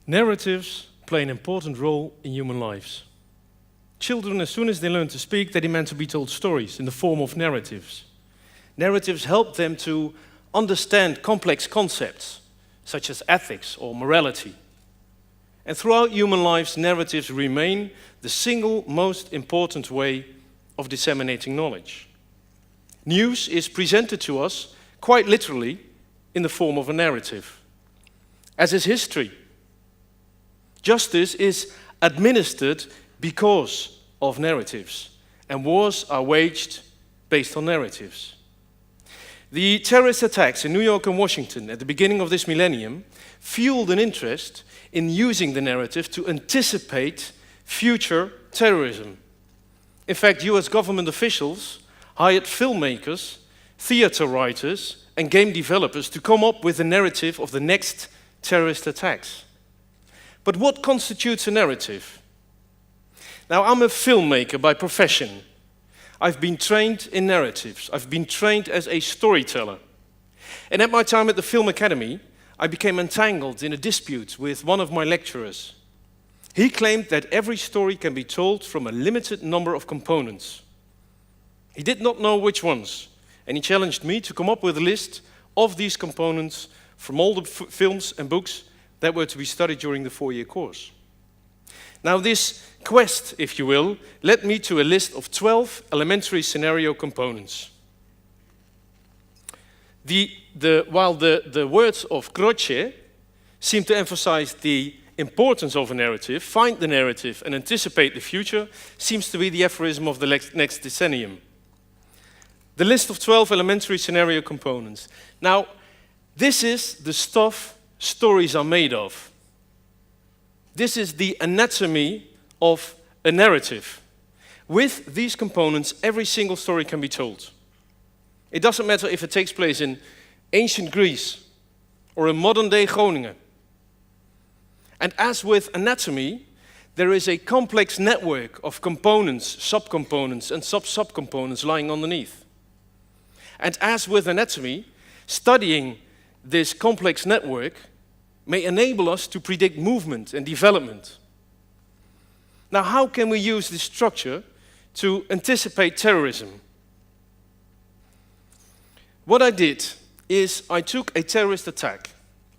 Narratives play an important role in human lives. Children, as soon as they learn to speak, they demand to be told stories in the form of narratives. Narratives help them to understand complex concepts, such as ethics or morality. And throughout human lives, narratives remain the single most important way of disseminating knowledge. News is presented to us quite literally in the form of a narrative, as is history. Justice is administered because of narratives, and wars are waged based on narratives. The terrorist attacks in New York and Washington at the beginning of this millennium fueled an interest in using the narrative to anticipate future terrorism. In fact, US government officials hired filmmakers, theater writers, and game developers to come up with a narrative of the next terrorist attacks. But what constitutes a narrative? Now, I'm a filmmaker by profession. I've been trained in narratives. I've been trained as a storyteller. And at my time at the Film Academy, I became entangled in a dispute with one of my lecturers. He claimed that every story can be told from a limited number of components. He did not know which ones, and he challenged me to come up with a list of these components from all the films and books that were to be studied during the 4-year course. Now, this quest, if you will, led me to a list of 12 elementary scenario components. While the words of Croce seem to emphasize the importance of a narrative, find the narrative and anticipate the future seems to be the aphorism of the next decennium. The list of 12 elementary scenario components. Now, this is the stuff stories are made of. This is the anatomy of a narrative. With these components, every single story can be told. It doesn't matter if it takes place in ancient Greece or in modern-day Groningen. And as with anatomy, there is a complex network of components, subcomponents, and sub-subcomponents lying underneath. And as with anatomy, studying this complex network may enable us to predict movement and development. Now, how can we use this structure to anticipate terrorism? What I did is I took a terrorist attack.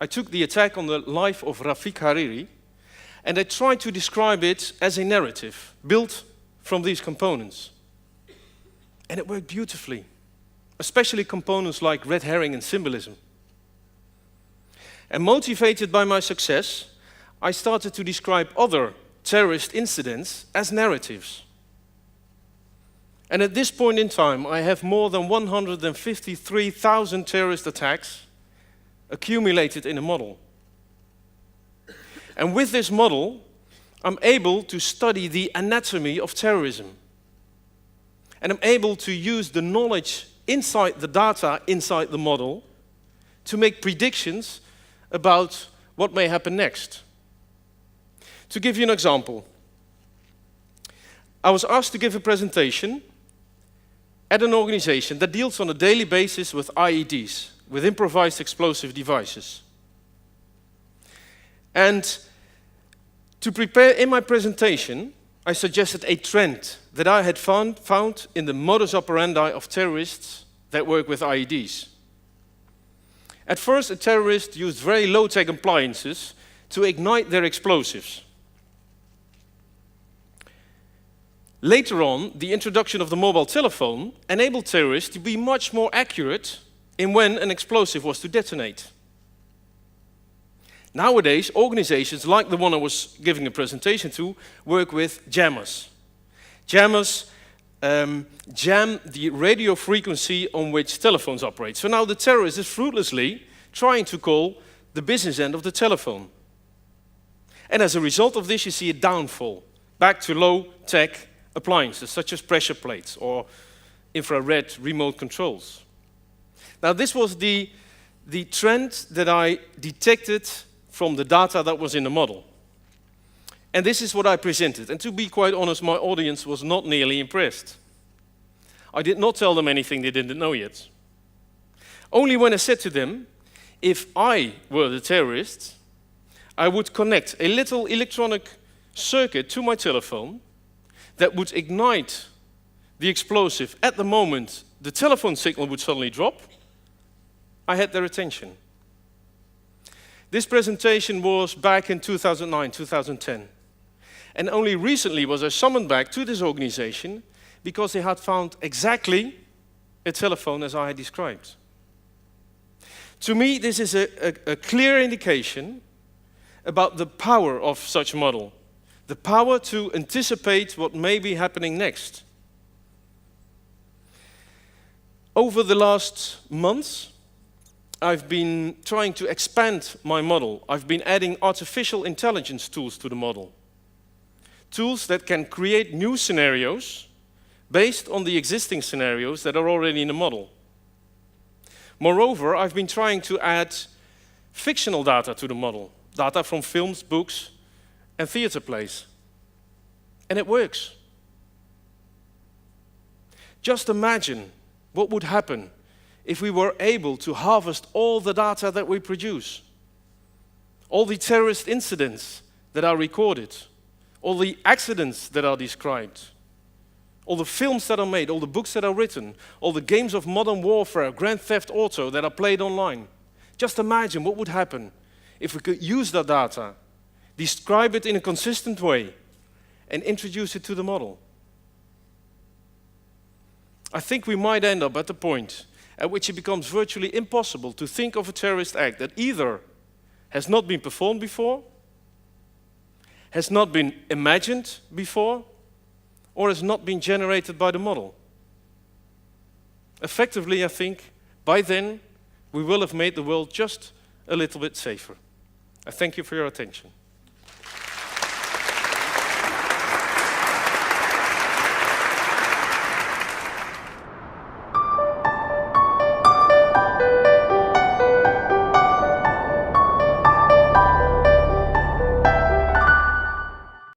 I took the attack on the life of Rafik Hariri, and I tried to describe it as a narrative built from these components. And it worked beautifully, especially components like red herring and symbolism. And motivated by my success, I started to describe other terrorist incidents as narratives. And at this point in time, I have more than 153,000 terrorist attacks accumulated in a model. And with this model, I'm able to study the anatomy of terrorism. And I'm able to use the knowledge inside the data, inside the model, to make predictions about what may happen next. To give you an example, I was asked to give a presentation at an organization that deals on a daily basis with IEDs, with improvised explosive devices. And to prepare in my presentation, I suggested a trend that I had found in the modus operandi of terrorists that work with IEDs. At first, a terrorist used very low-tech appliances to ignite their explosives. Later on, the introduction of the mobile telephone enabled terrorists to be much more accurate in when an explosive was to detonate. Nowadays, organizations like the one I was giving a presentation to work with jammers. Jammers jam the radio frequency on which telephones operate. So now the terrorist is fruitlessly trying to call the business end of the telephone. And as a result of this, you see a downfall back to low-tech appliances, such as pressure plates or infrared remote controls. Now, this was the trend that I detected from the data that was in the model. And this is what I presented. And to be quite honest, my audience was not nearly impressed. I did not tell them anything they didn't know yet. Only when I said to them, if I were the terrorist, I would connect a little electronic circuit to my telephone that would ignite the explosive at the moment the telephone signal would suddenly drop. I had their attention. This presentation was back in 2009, 2010. And only recently was I summoned back to this organization because they had found exactly a telephone as I had described. To me, this is a clear indication about the power of such a model, the power to anticipate what may be happening next. Over the last months, I've been trying to expand my model. I've been adding artificial intelligence tools to the model. Tools that can create new scenarios based on the existing scenarios that are already in the model. Moreover, I've been trying to add fictional data to the model, data from films, books, and theater plays. And it works. Just imagine what would happen if we were able to harvest all the data that we produce, all the terrorist incidents that are recorded, all the accidents that are described, all the films that are made, all the books that are written, all the games of modern warfare, Grand Theft Auto that are played online. Just imagine what would happen if we could use that data, describe it in a consistent way, and introduce it to the model. I think we might end up at the point at which it becomes virtually impossible to think of a terrorist act that either has not been performed before, has not been imagined before, or has not been generated by the model. Effectively, I think, by then, we will have made the world just a little bit safer. I thank you for your attention.